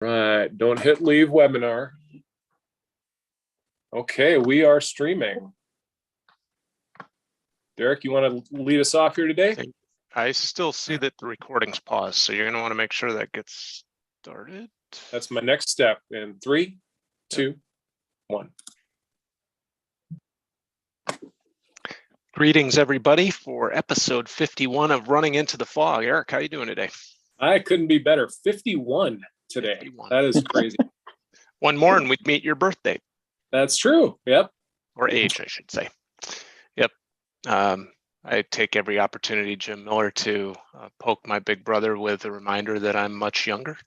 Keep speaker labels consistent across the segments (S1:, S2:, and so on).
S1: Right, don't hit leave webinar. Okay, we are streaming. Derek, you want to lead us off here today?
S2: I still see that the recording's paused, so you're going to want to make sure that gets started.
S1: That's my next step in 3, 2, 1.
S2: Greetings, everybody, for episode 51 of Running into the Fog. Arik, how are you doing today?
S1: I couldn't be better. 51 today. 51. That is crazy.
S2: One more and we'd meet your birthday.
S1: That's true. Yep.
S2: Or age, I should say. Yep. I take every opportunity, Jim Miller, to poke my big brother with a reminder that I'm much younger.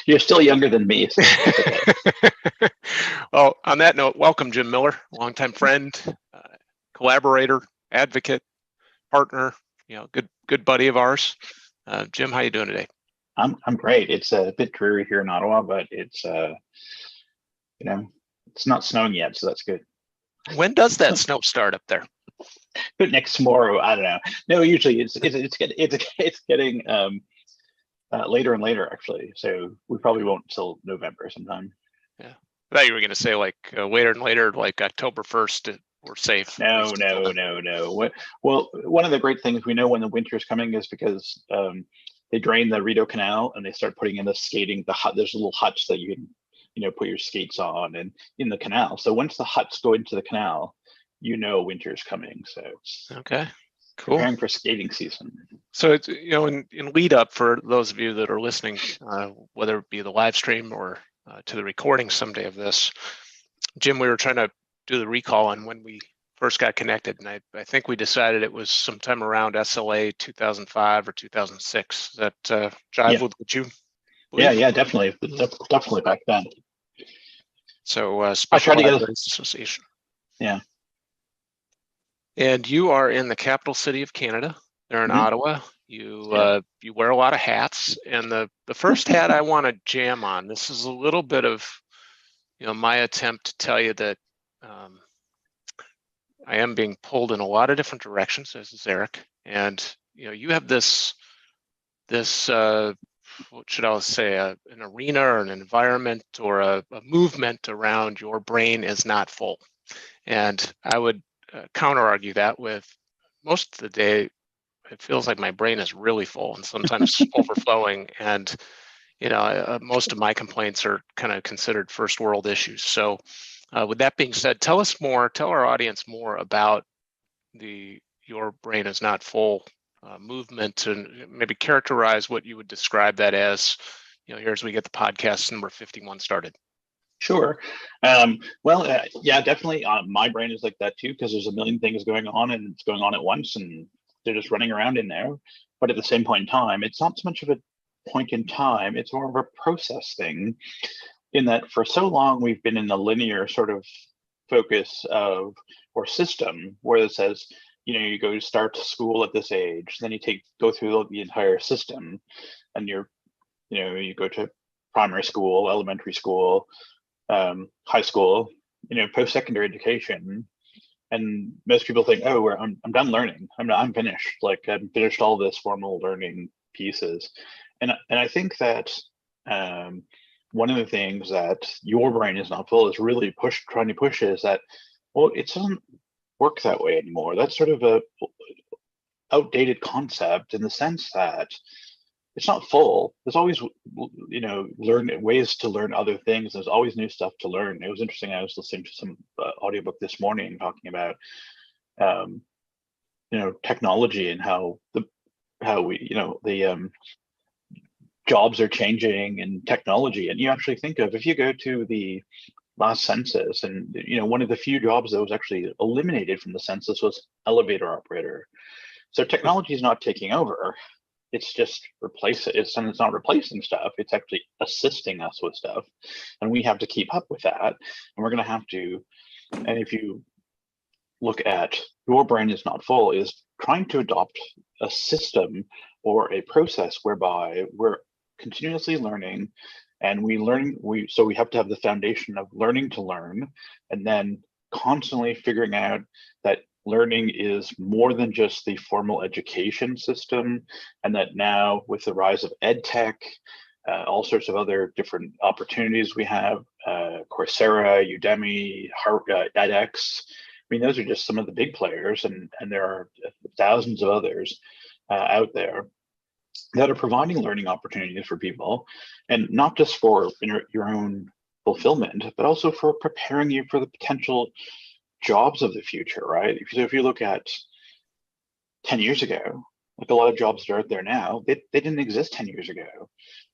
S3: You're still younger than me. So
S2: well, on that note, welcome, Jim Miller, longtime friend, collaborator, advocate, partner, good buddy of ours. Jim, how you doing today?
S3: I'm great. It's a bit dreary here in Ottawa, but it's it's not snowing yet, so that's good.
S2: When does that snow start up there?
S3: But next tomorrow, I don't know. No, usually it's getting later and later actually. So we probably won't till November sometime.
S2: Yeah, I thought you were going to say like later and later, like October 1st. We're safe.
S3: No. Well, one of the great things we know when the winter is coming is because they drain the Rideau Canal and they start putting in the skating. There's little huts that you can put your skates on and in the canal. So once the huts go into the canal, winter's coming. So
S2: okay, cool.
S3: Preparing for skating season.
S2: So it's in lead up for those of you that are listening, whether it be the live stream or to the recording someday of this, Jim, we were trying to do the recall on when we first got connected, and I think we decided it was sometime around SLA 2005 or 2006. Does that jive with what you believe?
S3: Yeah, definitely back then.
S2: So Special Libraries Association.
S3: Yeah.
S2: And you are in the capital city of Canada. They're in Ottawa. You wear a lot of hats, and the first hat I want to jam on. This is a little bit of my attempt to tell you that I am being pulled in a lot of different directions, as is Arik. And you have this what should I say, an arena or an environment or a movement around your brain is not full. And I would counter argue that with most of the day, it feels like my brain is really full and sometimes overflowing. And most of my complaints are kind of considered first world issues. So with that being said, tell our audience more about your brain is not full movement, and maybe characterize what you would describe that as, here as we get the podcast number 51 started.
S3: Sure. Yeah, definitely. My brain is like that too, because there's a million things going on and it's going on at once and they're just running around in there. But at the same point in time, it's not so much of a point in time, it's more of a process thing, in that for so long we've been in the linear sort of focus of or system where it says, you go to start school at this age, then you go through the entire system, and you go to primary school, elementary school, high school, post-secondary education, and most people think, oh, I'm done learning. I'm finished. Like I've finished all this formal learning pieces, and I think that one of the things that your brain is not full is really trying to push is that, well, it doesn't work that way anymore. That's sort of a outdated concept in the sense that it's not full. There's always, ways to learn other things. There's always new stuff to learn. It was interesting. I was listening to some audiobook this morning talking about, technology and how jobs are changing and technology. And you actually think of, if you go to the last census, and one of the few jobs that was actually eliminated from the census was elevator operator. So technology is not taking over. It's just it's not replacing stuff. It's actually assisting us with stuff, and we have to keep up with that. And we're going to have to. And if you look at your brain is not full, is trying to adopt a system or a process whereby we're continuously learning, and we have to have the foundation of learning to learn, and then constantly figuring out that learning is more than just the formal education system, and that now with the rise of ed tech all sorts of other different opportunities we have, Coursera, Udemy, edX. I mean, those are just some of the big players, and there are thousands of others out there that are providing learning opportunities for people, and not just for your own fulfillment, but also for preparing you for the potential jobs of the future, right? If you look at 10 years ago, like a lot of jobs that are out there now, they didn't exist 10 years ago.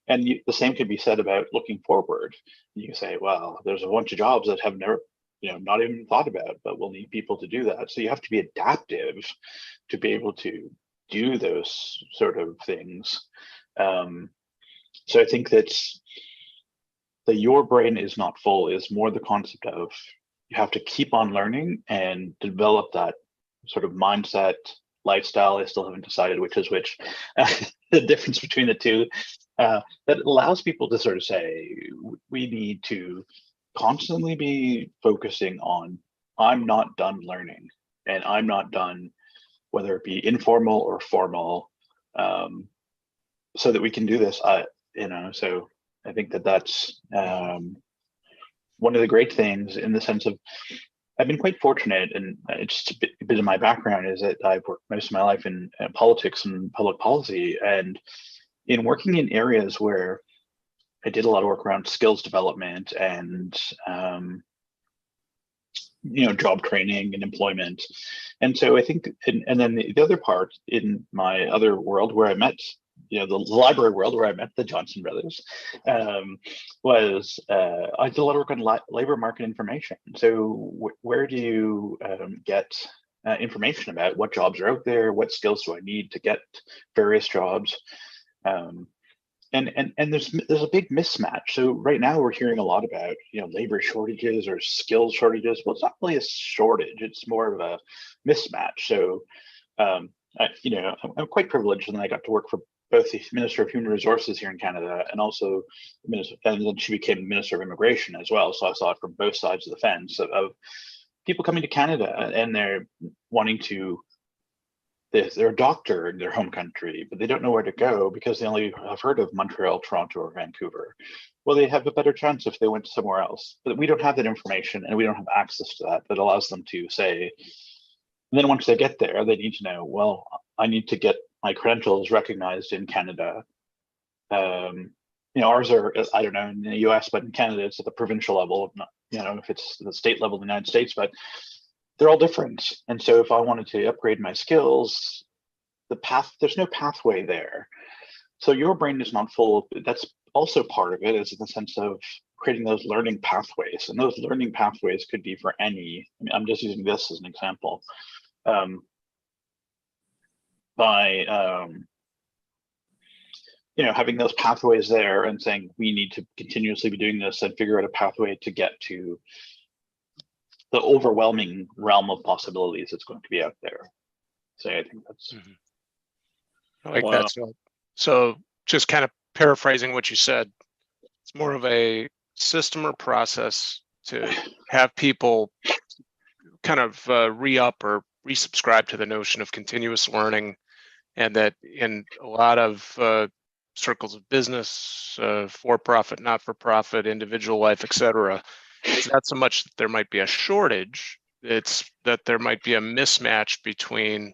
S3: And the same could be said about looking forward. You say, well, there's a bunch of jobs that have never, not even thought about, but we'll need people to do that. So you have to be adaptive to be able to do those sort of things. So I think that your brain is not full is more the concept of you have to keep on learning and develop that sort of mindset, lifestyle. I still haven't decided which is which, the difference between the two, that allows people to sort of say, we need to constantly be focusing on, I'm not done learning, and I'm not done, whether it be informal or formal, so that we can do this. So I think that's one of the great things, in the sense of, I've been quite fortunate, and it's a bit of my background is that I've worked most of my life in politics and public policy, and in working in areas where I did a lot of work around skills development and job training and employment. And so I think, and then the other part in my other world where I met, the library world where I met the Johnson brothers, was I did a lot of work on labor market information. So where do you get information about what jobs are out there, what skills do I need to get various jobs? And there's a big mismatch. So right now we're hearing a lot about labor shortages or skills shortages. Well, it's not really a shortage; it's more of a mismatch. So I'm quite privileged, and I got to work for both the Minister of Human Resources here in Canada, and also and then she became Minister of Immigration as well. So I saw it from both sides of the fence of people coming to Canada, and they're wanting to. They're a doctor in their home country, but they don't know where to go because they only have heard of Montreal, Toronto, or Vancouver. Well, they have a better chance if they went somewhere else, but we don't have that information, and we don't have access to that allows them to say. And then once they get there, they need to know, well, I need to get my credentials recognized in Canada. Ours are, I don't know, in the US, but in Canada, it's at the provincial level, not, if it's the state level in the United States, but they're all different. And so if I wanted to upgrade my skills, there's no pathway there. So your brain is not full. That's also part of it, is in the sense of creating those learning pathways. And those learning pathways could be for I'm just using this as an example. By having those pathways there and saying, we need to continuously be doing this and figure out a pathway to get to the overwhelming realm of possibilities that's going to be out there. So I think that's.
S2: I like that. So just kind of paraphrasing what you said, it's more of a system or process to have people kind of re-up or resubscribe to the notion of continuous learning, and that in a lot of circles of business, for-profit, not-for-profit, individual life, etc., it's not so much that there might be a shortage, it's that there might be a mismatch between,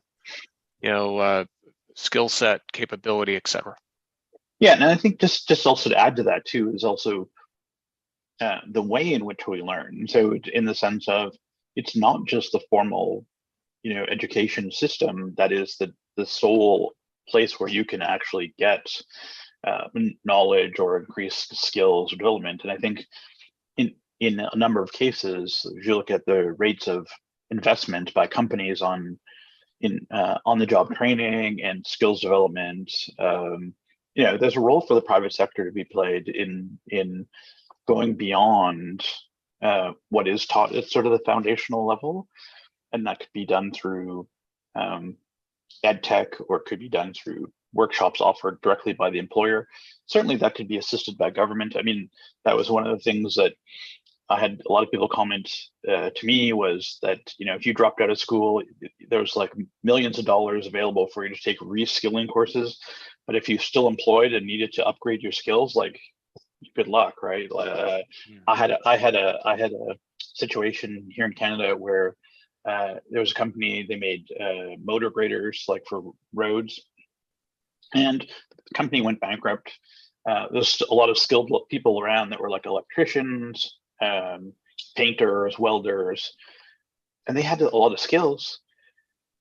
S2: skill set, capability, etc.
S3: Yeah, and I think just also to add to that too is also the way in which we learn. So in the sense of, it's not just the formal, education system that is the sole place where you can actually get knowledge or increase skills or development. And I think in a number of cases, if you look at the rates of investment by companies on the job training and skills development, there's a role for the private sector to be played in going beyond what is taught at sort of the foundational level, and that could be done through ed tech, or it could be done through workshops offered directly by the employer. Certainly that could be assisted by government. I mean, that was one of the things that I had a lot of people comment to me, was that, if you dropped out of school, there was like millions of dollars available for you to take reskilling courses. But if you're still employed and needed to upgrade your skills, like, good luck, right? I had a situation here in Canada where there was a company, they made motor graders like for roads, and the company went bankrupt. There's a lot of skilled people around that were like electricians, painters, welders, and they had a lot of skills.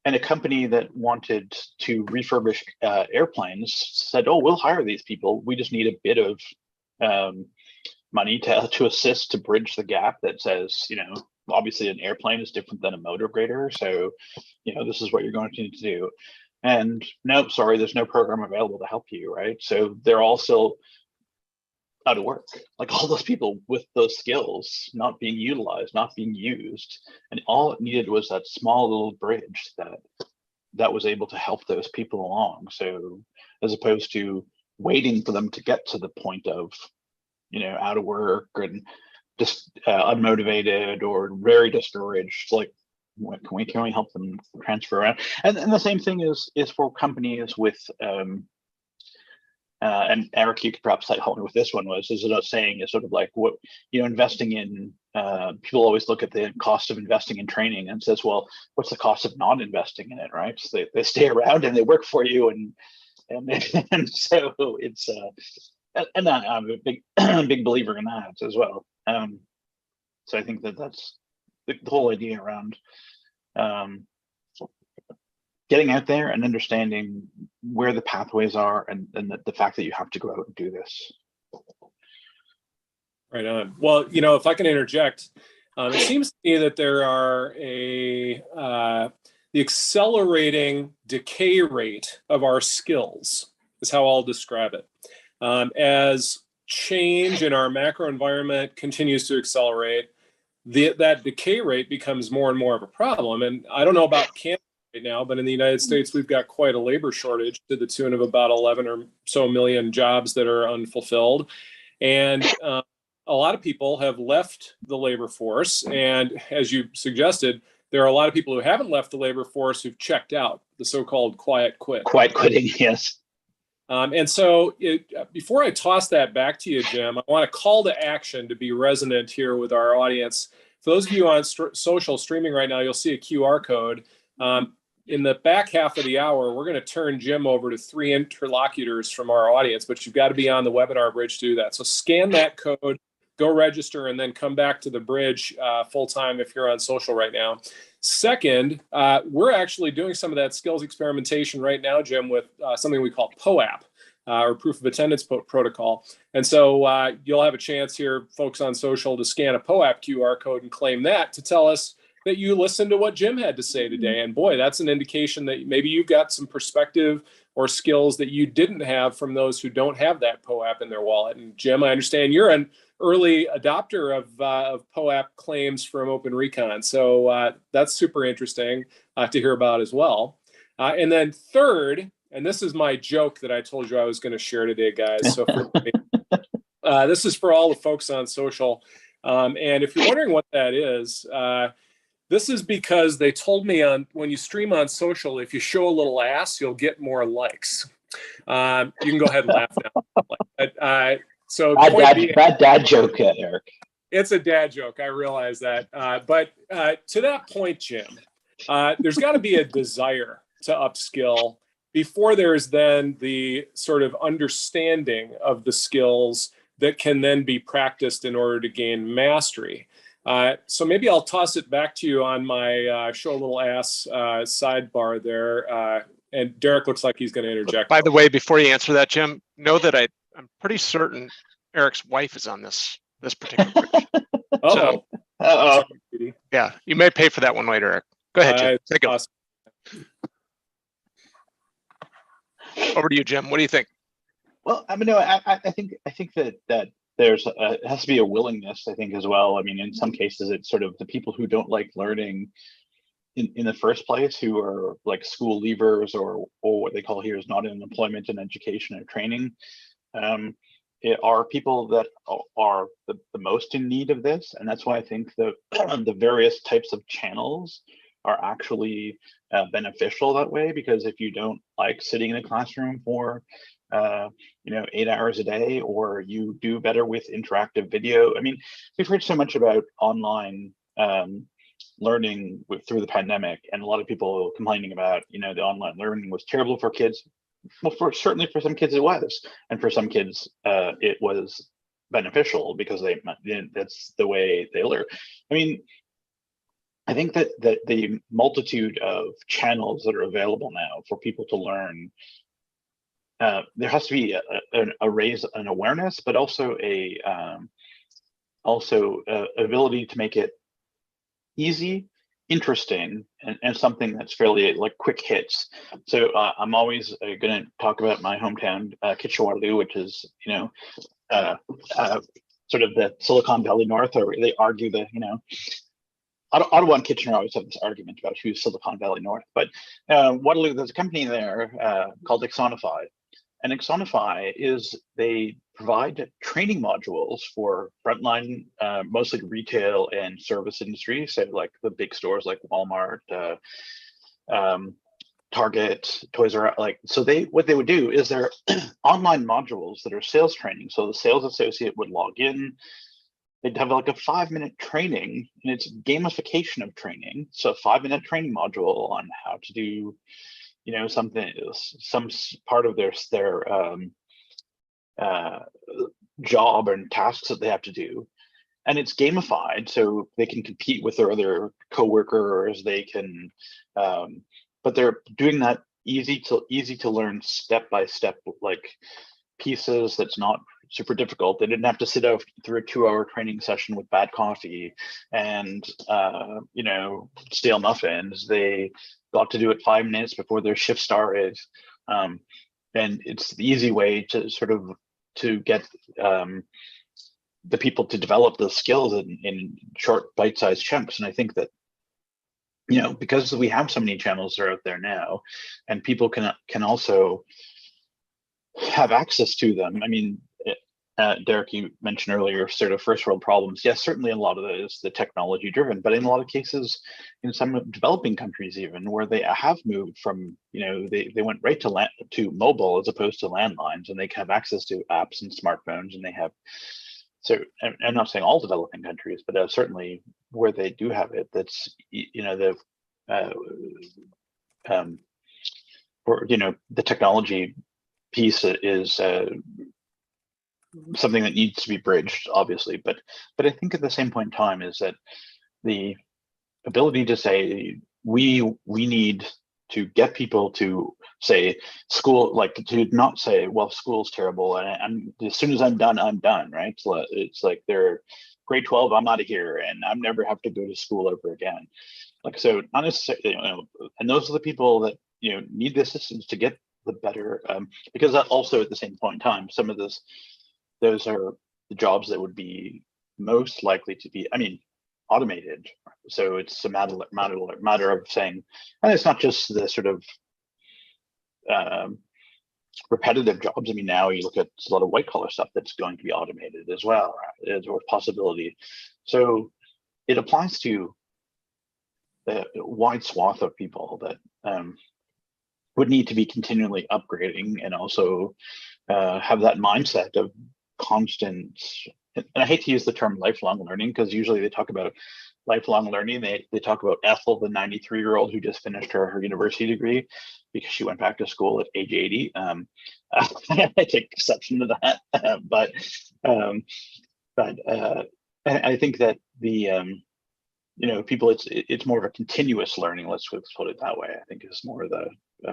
S3: And a company that wanted to refurbish airplanes said, "Oh, we'll hire these people. We just need a bit of money to assist to bridge the gap that says, obviously an airplane is different than a motor grader. So, this is what you're going to need to do." And no, sorry, there's no program available to help you, right? So they're also out of work. Like, all those people with those skills not being utilized, not being used. And all it needed was that small little bridge that was able to help those people along. So as opposed to waiting for them to get to the point of, out of work and just unmotivated or very discouraged, like, can we help them transfer around? And the same thing is for companies with and Arik, you could perhaps help me with this one. Is a saying is sort of like, what, investing in, people always look at the cost of investing in training and says, well, what's the cost of not investing in it, right? So they stay around and they work for you, and so it's and I'm a big big believer in that as well. So I think that's the whole idea around getting out there and understanding where the pathways are, and the fact that you have to go out and do this.
S1: Right on. Well, if I can interject, it seems to me that there are the accelerating decay rate of our skills is how I'll describe it. As change in our macro environment continues to accelerate, that decay rate becomes more and more of a problem. And I don't know about Canada right now, but in the United States, we've got quite a labor shortage to the tune of about 11 or so million jobs that are unfulfilled. And a lot of people have left the labor force. And as you suggested, there are a lot of people who haven't left the labor force who've checked out, the so-called quiet quit.
S3: Quiet quitting, yes.
S1: And so before I toss that back to you, Jim, I want to call to action to be resonant here with our audience. For those of you on social streaming right now, you'll see a QR code. In the back half of the hour, we're going to turn Jim over to 3 interlocutors from our audience, but you've got to be on the webinar bridge to do that. So scan that code, go register, and then come back to the bridge full time if you're on social right now. Second, we're actually doing some of that skills experimentation right now, Jim, with something we call POAP, or Proof of Attendance Protocol. And so you'll have a chance here, folks on social, to scan a POAP QR code and claim that to tell us that you listened to what Jim had to say today. And boy, that's an indication that maybe you've got some perspective or skills that you didn't have from those who don't have that POAP in their wallet. And Jim, I understand you're an early adopter of POAP claims from Open Recon. So that's super interesting to hear about as well. And then third, and this is my joke that I told you I was going to share today, guys. So this is for all the folks on social. And if you're wondering what that is, this is because they told me when you stream on social, if you show a little ass, you'll get more likes. You can go ahead and laugh now. So
S3: bad dad joke, Eric.
S1: It's a dad joke. I realize that. But to that point, Jim, there's got to be a desire to upskill before there's then the sort of understanding of the skills that can then be practiced in order to gain mastery. So maybe I'll toss it back to you on my show a little ass sidebar there. And Derek looks like he's going to interject.
S2: By the way, before you answer that, Jim, know that I'm pretty certain Eric's wife is on this particular bridge.
S1: Oh,
S2: so, yeah, you may pay for that one later, Eric. Go ahead, Jim. Take it.
S1: Awesome.
S2: Over to you, Jim. What do you think?
S3: Well, I mean, no, I think that there's it has to be a willingness, I think, as well. I mean, in some cases, it's sort of the people who don't like learning in the first place, who are like school leavers or what they call here is not in employment and education or training, are people that are the most in need of this. And that's why I think the various types of channels are actually beneficial that way, because if you don't like sitting in a classroom for 8 hours a day, or you do better with interactive video. I mean, we've heard so much about online learning through the pandemic, and a lot of people complaining about, the online learning was terrible for kids. Well, certainly for some kids it was, and for some kids it was beneficial because that's the way they learn. I mean, I think that the multitude of channels that are available now for people to learn, there has to be a raise an awareness, but also ability to make it easy, interesting, and something that's fairly like quick hits. So I'm always going to talk about my hometown, Kitchener, which is sort of the Silicon Valley North, or they argue that Ottawa and Kitchener always have this argument about who's Silicon Valley North, but Waterloo, there's a company there called Axonify. And Axonify they provide training modules for frontline, mostly retail and service industry, so like the big stores like Walmart, Target, Toys R Us. So what they would do is they're online modules that are sales training. So the sales associate would log in. They'd have like a 5-minute training, and it's gamification of training. So a 5-minute training module on how to do, something, some part of their job and tasks that they have to do, and it's gamified so they can compete with their other coworkers. They can, but they're doing that easy to learn, step by step, like pieces that's not super difficult. They didn't have to sit out through a 2-hour training session with bad coffee and stale muffins. They got to do it 5 minutes before their shift started, and it's the easy way to sort of to get the people to develop those skills in short bite-sized chunks. And I think that because we have so many channels that are out there now, and people can also have access to them. I mean, Derek, you mentioned earlier sort of first world problems. Yes, certainly a lot of it is the technology driven, but in a lot of cases, in some developing countries even, where they have moved from, they went right to mobile as opposed to landlines, and they have access to apps and smartphones, and they have, so I'm not saying all developing countries, but certainly where they do have it, that's, the technology piece is something that needs to be bridged, obviously, but I think at the same point in time is that the ability to say we need to get people to say school, like to not say, well, school's terrible, and I'm as soon as I'm done, right? So it's like they're grade 12, I'm out of here, and I'm never have to go to school ever again. Like, so not necessarily, and those are the people that need the assistance to get the better, because that also at the same point in time, some of those are the jobs that would be most likely to be, automated. So it's a matter of saying, and it's not just the sort of repetitive jobs. I mean, now you look at a lot of white collar stuff that's going to be automated as well, as a possibility. So it applies to a wide swath of people that would need to be continually upgrading, and also have that mindset of constant, and I hate to use the term lifelong learning, because usually they talk about lifelong learning, they talk about Ethel, the 93-year-old who just finished her university degree because she went back to school at age 80. I take exception to that, but I think that the people, it's more of a continuous learning, let's put it that way, I think is more the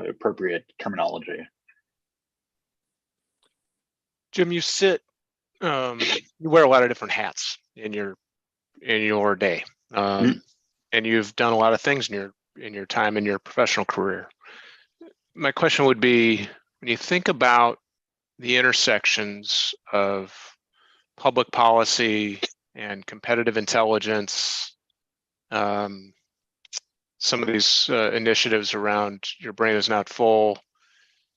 S3: appropriate terminology.
S2: Jim, you wear a lot of different hats in your day, and you've done a lot of things in your time in your professional career. My question would be, when you think about the intersections of public policy and competitive intelligence, some of these initiatives around Your Brain Is Not Full,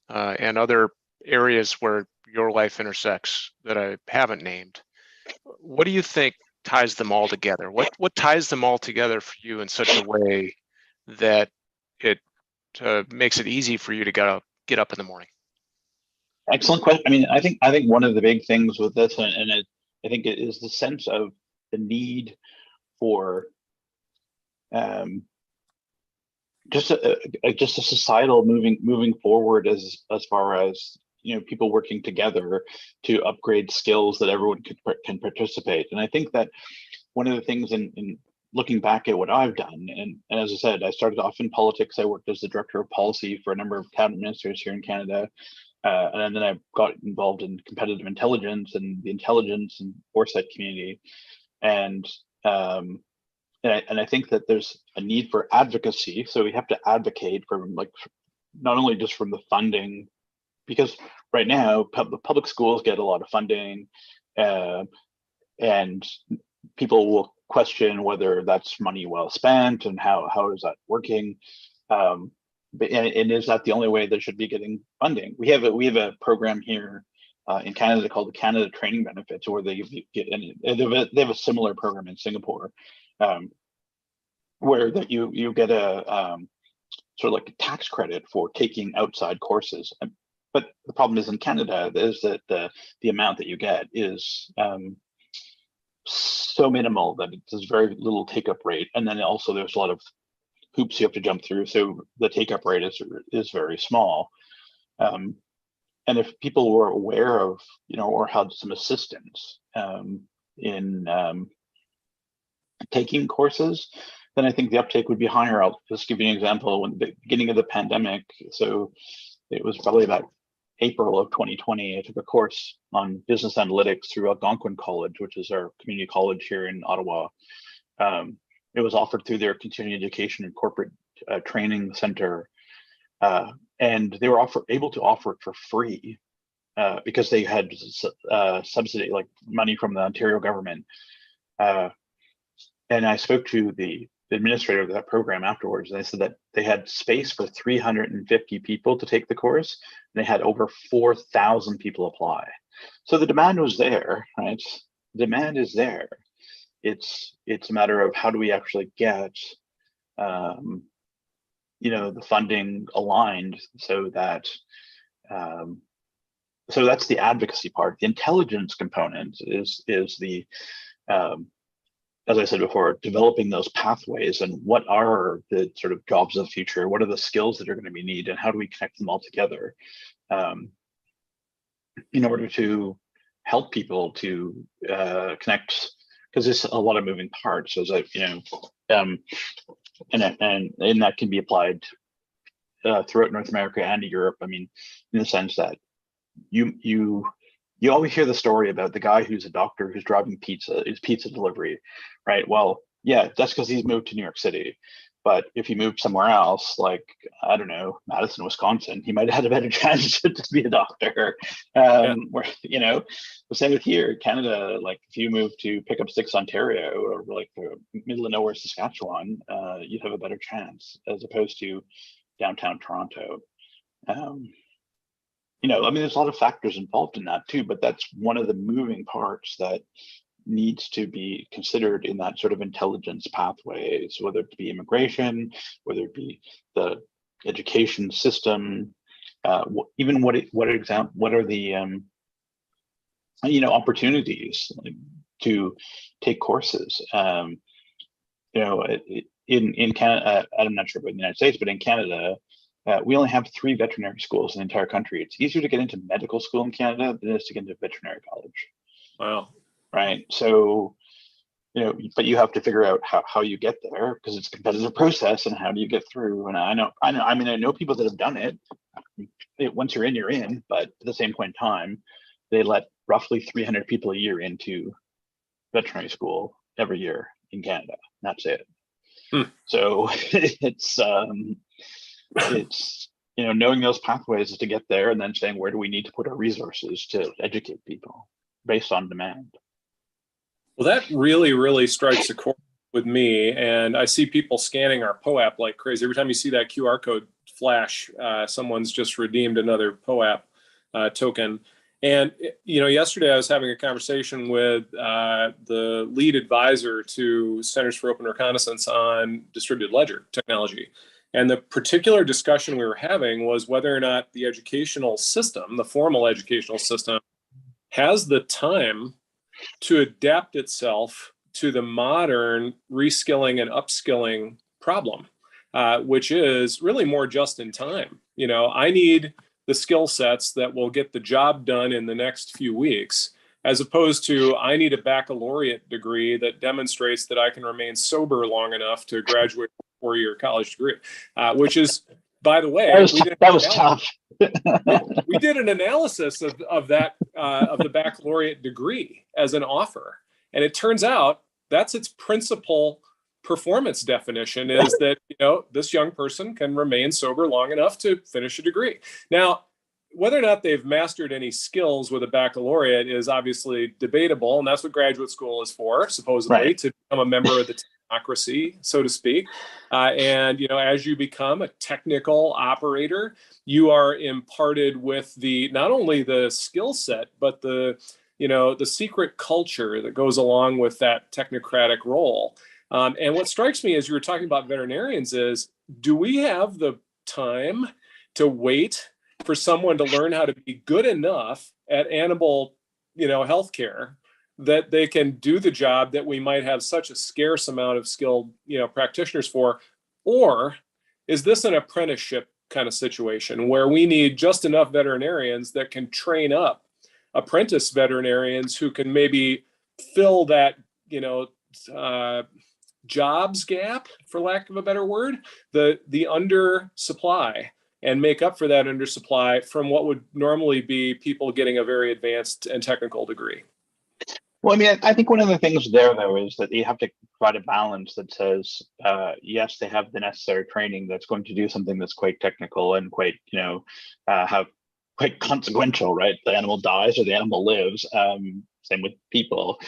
S2: and other areas where your life intersects that I haven't named, what do you think ties them all together? What ties them all together for you in such a way that it makes it easy for you to get up in the morning?
S3: Excellent question. I mean, I think one of the big things with this, I think it is the sense of the need for just a societal moving forward as far as, you know, people working together to upgrade skills that everyone can participate. And I think that one of the things in looking back at what I've done, and as I said, I started off in politics. I worked as the director of policy for a number of cabinet ministers here in Canada. And then I got involved in competitive intelligence and the intelligence and foresight community. And I think that there's a need for advocacy. So we have to advocate for, like, not only just from the funding, because right now public schools get a lot of funding, and people will question whether that's money well spent and how is that working. And is that the only way they should be getting funding? We have a program here in Canada called the Canada Training Benefits, where they get, and they have a similar program in Singapore, where that you get a sort of like a tax credit for taking outside courses. But the problem is in Canada is that the amount that you get is so minimal that there's very little take-up rate, and then also there's a lot of hoops you have to jump through, so the take-up rate is very small. And if people were aware of, you know, or had some assistance in taking courses, then I think the uptake would be higher. I'll just give you an example. When the beginning of the pandemic, so it was probably about April of 2020, I took a course on business analytics through Algonquin College, which is our community college here in Ottawa. It was offered through their continuing education and corporate training center, and they were able to offer it for free because they had subsidy, like money from the Ontario government. And I spoke to the administrator of that program afterwards, and they said that they had space for 350 people to take the course, and they had over 4,000 people apply. So the demand was there, right? Demand is there. It's a matter of how do we actually get you know, the funding aligned so that so that's the advocacy part. The intelligence component is the as I said before, developing those pathways and what are the sort of jobs of the future, what are the skills that are going to be needed, and how do we connect them all together in order to help people to connect, because there's a lot of moving parts, as I, you know, and that can be applied throughout North America and Europe. I mean, in the sense that you always hear the story about the guy who's a doctor who's driving pizza delivery, right? Well, yeah, that's because he's moved to New York City. But if he moved somewhere else, like, I don't know, Madison, Wisconsin, he might have had a better chance to be a doctor. Where, you know, the same with here, Canada, like if you move to pick up sticks, Ontario, or like the middle of nowhere, Saskatchewan, you'd have a better chance as opposed to downtown Toronto. You know, I mean, there's a lot of factors involved in that too, but that's one of the moving parts that needs to be considered in that sort of intelligence pathways, whether it be immigration, whether it be the education system, even what are the you know, opportunities to take courses. You know, in Canada, I'm not sure about the United States, but in Canada, we only have 3 veterinary schools in the entire country. It's easier to get into medical school in Canada than it is to get into veterinary college.
S1: Wow.
S3: Right. So, you know, but you have to figure out how you get there, because it's a competitive process, and how do you get through? And I know people that have done it. Once you're in, you're in. But at the same point in time, they let roughly 300 people a year into veterinary school every year in Canada. That's it. So it's you know, knowing those pathways to get there, and then saying, where do we need to put our resources to educate people based on demand?
S1: Well, that really, really strikes a chord with me. And I see people scanning our POAP like crazy. Every time you see that QR code flash, someone's just redeemed another POAP token. And, you know, yesterday I was having a conversation with the lead advisor to Centers for Open Reconnaissance on distributed ledger technology. And the particular discussion we were having was whether or not the educational system, the formal educational system, has the time to adapt itself to the modern reskilling and upskilling problem, which is really more just in time. I need the skill sets that will get the job done in the next few weeks, as opposed to I need a baccalaureate degree that demonstrates that I can remain sober long enough to graduate with a 4-year college degree, which is, by the way,
S3: that was tough.
S1: We did an analysis of that, of the baccalaureate degree as an offer. And it turns out that's its principal performance definition, is that, this young person can remain sober long enough to finish a degree. Now, whether or not they've mastered any skills with a baccalaureate is obviously debatable. And that's what graduate school is for, supposedly, right, to become a member of the technocracy, so to speak. And, as you become a technical operator, you are imparted with not only the skill set, but the secret culture that goes along with that technocratic role. And what strikes me as you were talking about veterinarians is, do we have the time to wait for someone to learn how to be good enough at animal, healthcare that they can do the job that we might have such a scarce amount of skilled, practitioners for? Or is this an apprenticeship kind of situation where we need just enough veterinarians that can train up apprentice veterinarians who can maybe fill that, jobs gap, for lack of a better word, the undersupply, and make up for that undersupply from what would normally be people getting a very advanced and technical degree?
S3: Well, I think one of the things there, though, is that you have to provide a balance that says, yes, they have the necessary training that's going to do something that's quite technical and quite, have quite consequential, right? The animal dies or the animal lives. Same with people.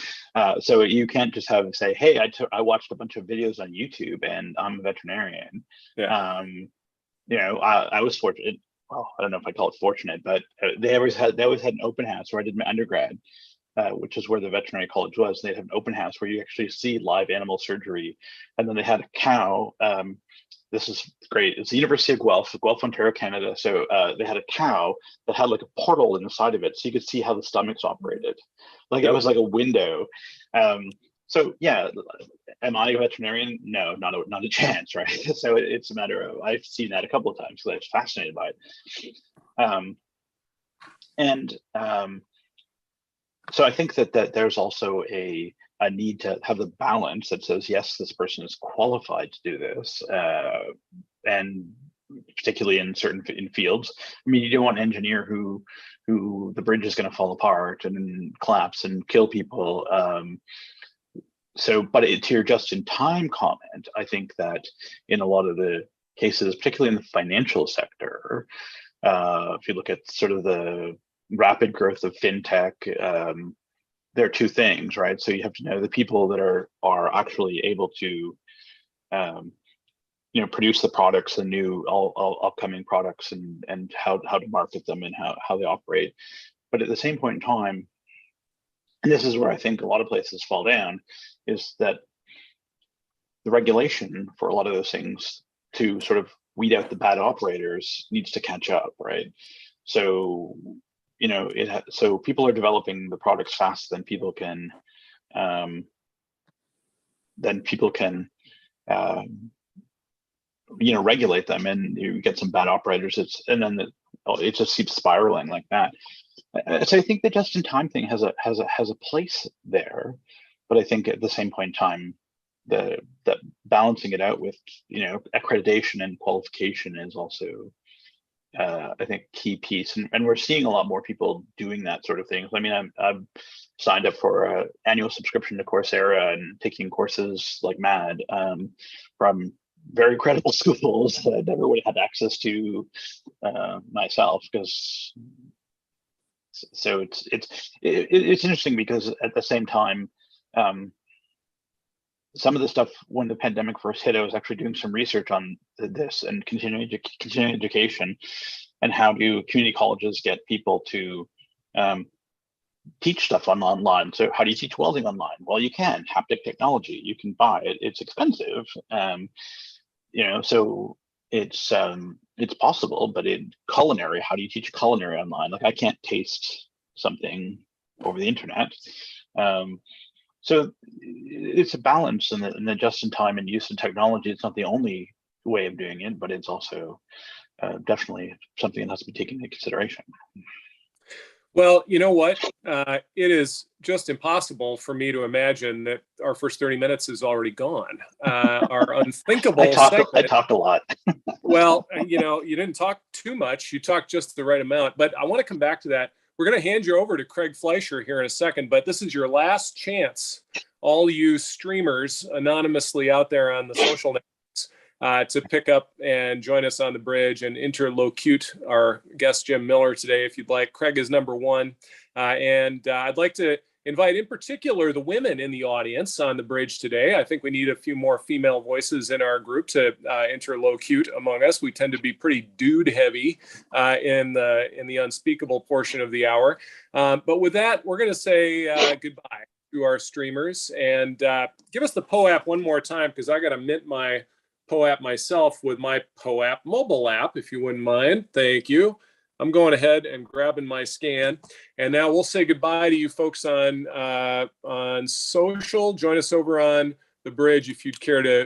S3: So you can't just say, hey, I watched a bunch of videos on YouTube and I'm a veterinarian. Yeah. I was fortunate. Well, I don't know if I call it fortunate, but they always had an open house where I did my undergrad, which is where the veterinary college was. They'd have an open house where you actually see live animal surgery. And then they had a cow. This is great. It's the University of Guelph, Ontario, Canada. So they had a cow that had like a portal inside of it, so you could see how the stomachs operated. Like it was like a window. So yeah, am I a veterinarian? No, not a chance, right? So it's a matter of, I've seen that a couple of times because I was fascinated by it. So I think that there's also a need to have the balance that says, yes, this person is qualified to do this, and particularly in fields. You don't want an engineer who the bridge is going to fall apart and collapse and kill people. But to your just-in-time comment, I think that in a lot of the cases, particularly in the financial sector, if you look at sort of the rapid growth of fintech, there are two things, right? So you have to know the people that are actually able to, produce the products, the new all upcoming products, and how to market them and how they operate. But at the same point in time, and this is where I think a lot of places fall down, is that the regulation for a lot of those things to sort of weed out the bad operators needs to catch up, right? So so people are developing the products faster than people can regulate them, and you get some bad operators. It just keeps spiraling like that. So I think the just-in-time thing has a place there, but I think at the same point in time, that balancing it out with accreditation and qualification is also I think key piece, and we're seeing a lot more people doing that sort of thing. I'm signed up for an annual subscription to Coursera and taking courses like mad from very credible schools that I never would have had access to myself. Because so it's interesting because at the same time, some of the stuff when the pandemic first hit, I was actually doing some research on this and continuing education, and how do community colleges get people to teach stuff online. So how do you teach welding online? Well, you can. Haptic technology, you can buy it. It's expensive. So it's possible, but in culinary, how do you teach culinary online? Like I can't taste something over the internet. So it's a balance, and the just in time and use of technology. It's not the only way of doing it, but it's also definitely something that has to be taken into consideration.
S1: Well, you know what? It is just impossible for me to imagine that our first 30 minutes is already gone. Our unthinkable
S3: I talked a lot.
S1: Well, you know, you didn't talk too much. You talked just the right amount. But I want to come back to that. We're going to hand you over to Craig Fleischer here in a second, but this is your last chance, all you streamers anonymously out there on the social networks, to pick up and join us on the bridge and interlocute our guest Jim Miller today, if you'd like. Craig is number one. And I'd like to invite in particular the women in the audience on the bridge today. I think we need a few more female voices in our group to interlocute among us. We tend to be pretty dude heavy in the unspeakable portion of the hour. But with that, we're going to say goodbye to our streamers, and give us the POAP one more time, because I got to mint my POAP myself with my POAP mobile app, if you wouldn't mind. Thank you. I'm going ahead and grabbing my scan, and now we'll say goodbye to you folks on social. Join us over on the bridge if you'd care to